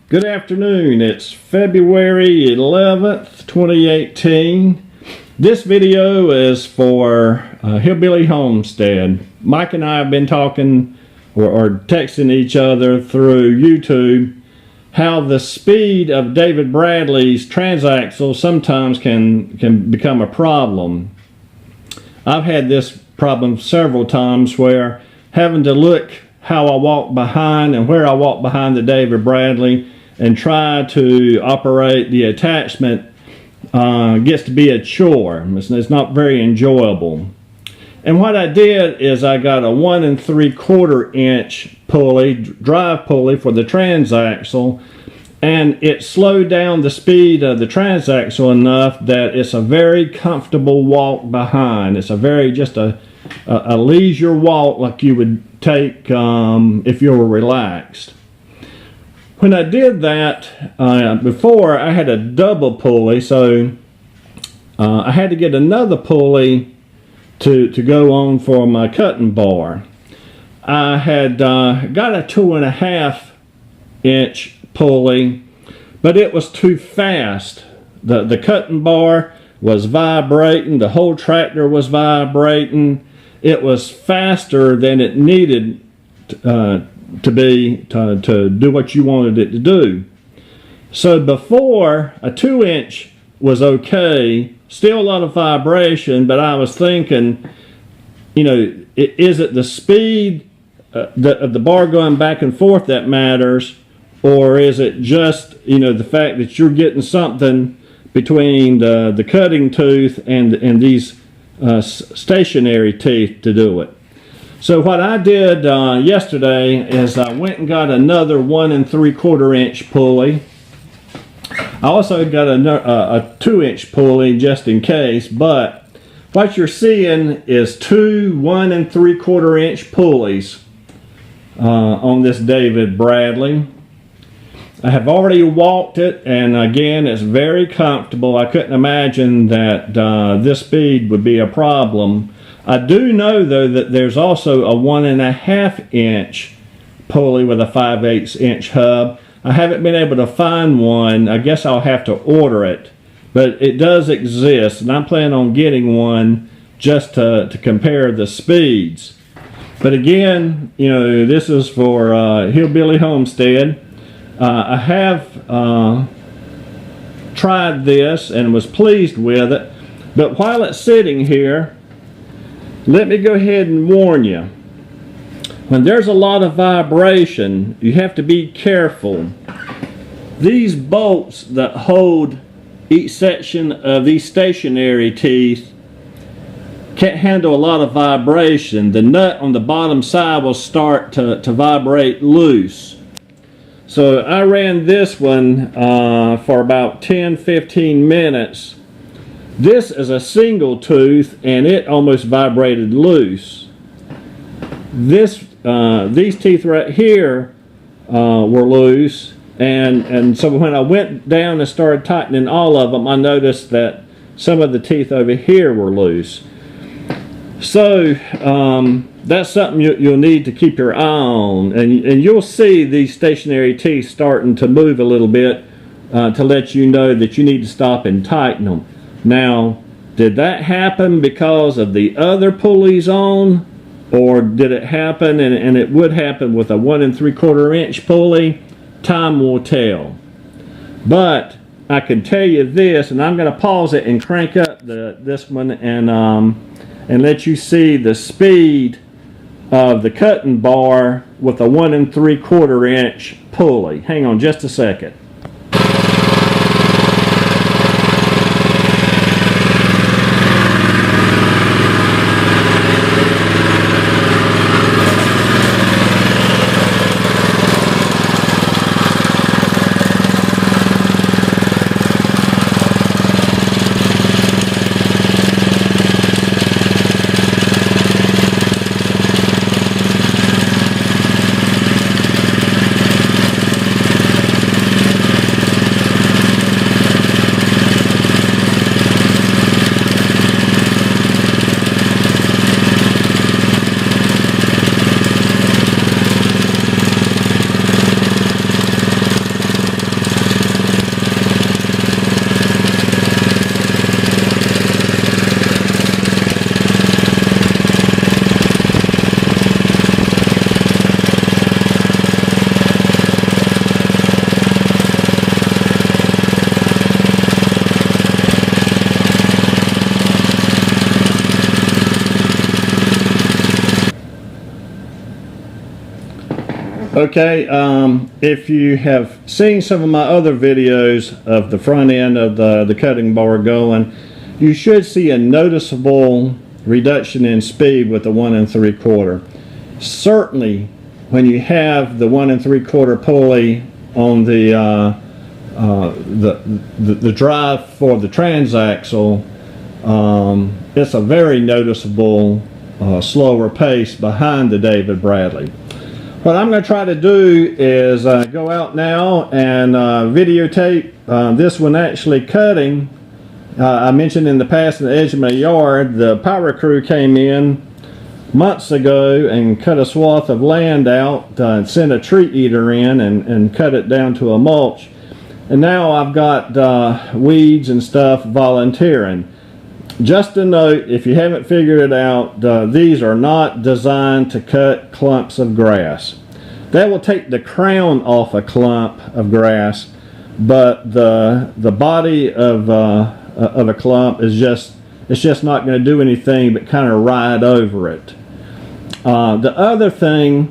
Good afternoon. It's February 11th, 2018. This video is for Hillbilly Homestead. Mike and I have been talking or texting each other through YouTube how the speed of David Bradley's transaxle sometimes can become a problem. I've had this problem several times where having to look how I walk behind and where I walk behind the David Bradley and try to operate the attachment gets to be a chore. It's not very enjoyable. And what I did is I got a 1 3/4 inch pulley, drive pulley for the transaxle, and it slowed down the speed of the transaxle enough that it's a very comfortable walk behind. It's a very just a leisure walk like you would take if you were relaxed. When I did that before, I had a double pulley, so I had to get another pulley to go on for my cutting bar. I had got a 2.5 inch pulley, but it was too fast. The cutting bar was vibrating, the whole tractor was vibrating. It was faster than it needed to be to do what you wanted it to do. So before, a 2-inch was okay, still a lot of vibration, but I was thinking, you know, is it the speed of the bar going back and forth that matters, or is it just, you know, the fact that you're getting something between the cutting tooth and these stationary teeth to do it? So what I did yesterday is I went and got another 1 3/4 inch pulley. I also got a 2-inch pulley just in case, but what you're seeing is two 1 3/4 inch pulleys on this David Bradley. I have already walked it, and again, it's very comfortable. I couldn't imagine that this speed would be a problem. I do know, though, that there's also a 1.5 inch pulley with a 5/8 inch hub. I haven't been able to find one. I guess I'll have to order it, but it does exist, and I'm planning on getting one just to compare the speeds. But again, you know, this is for Hillbilly Homestead. I have tried this and was pleased with it, but while it's sitting here, let me go ahead and warn you. When there's a lot of vibration, you have to be careful. These bolts that hold each section of these stationary teeth can't handle a lot of vibration. The nut on the bottom side will start to vibrate loose. So I ran this one for about 10-15 minutes. This is a single tooth, and it almost vibrated loose. These teeth right here were loose, and so when I went down and started tightening all of them, I noticed that some of the teeth over here were loose. So that's something you'll need to keep your eye on, and you'll see these stationary teeth starting to move a little bit to let you know that you need to stop and tighten them. Now, did that happen because of the other pulleys on, or did it happen and it would happen with a 1 3/4 inch pulley? Time will tell. But I can tell you this, and I'm going to pause it and crank up this one and let you see the speed of the cutting bar with a 1 3/4 inch pulley. Hang on just a second. Okay, if you have seen some of my other videos of the front end of the cutting bar going, you should see a noticeable reduction in speed with the 1 3/4. Certainly, when you have the 1 3/4 pulley on the drive for the transaxle, it's a very noticeable slower pace behind the David Bradley. What I'm going to try to do is go out now and videotape this one actually cutting. I mentioned in the past in the edge of my yard, the power crew came in months ago and cut a swath of land out and sent a tree eater in and cut it down to a mulch. And now I've got weeds and stuff volunteering. Just a note, if you haven't figured it out, these are not designed to cut clumps of grass. That will take the crown off a clump of grass, but the body of a clump is just not going to do anything but kind of ride over it. The other thing,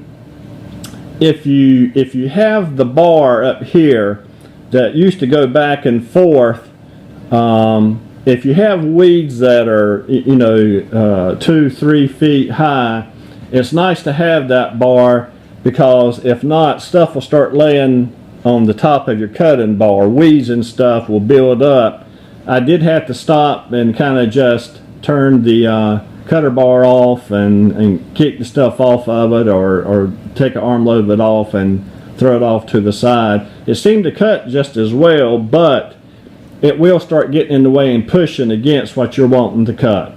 if you have the bar up here that used to go back and forth, if you have weeds that are 2-3 feet high, it's nice to have that bar, because if not, stuff will start laying on the top of your cutting bar. Weeds and stuff will build up. I did have to stop and kind of just turn the cutter bar off and kick the stuff off of it, or take an armload of it off and throw it off to the side. It seemed to cut just as well, but it will start getting in the way and pushing against what you're wanting to cut.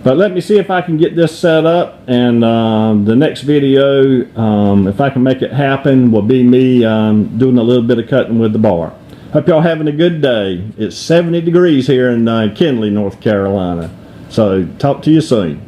But let me see if I can get this set up, and the next video, if I can make it happen, will be me doing a little bit of cutting with the bar. Hope y'all having a good day. It's 70 degrees here in Kinley, North Carolina. So talk to you soon.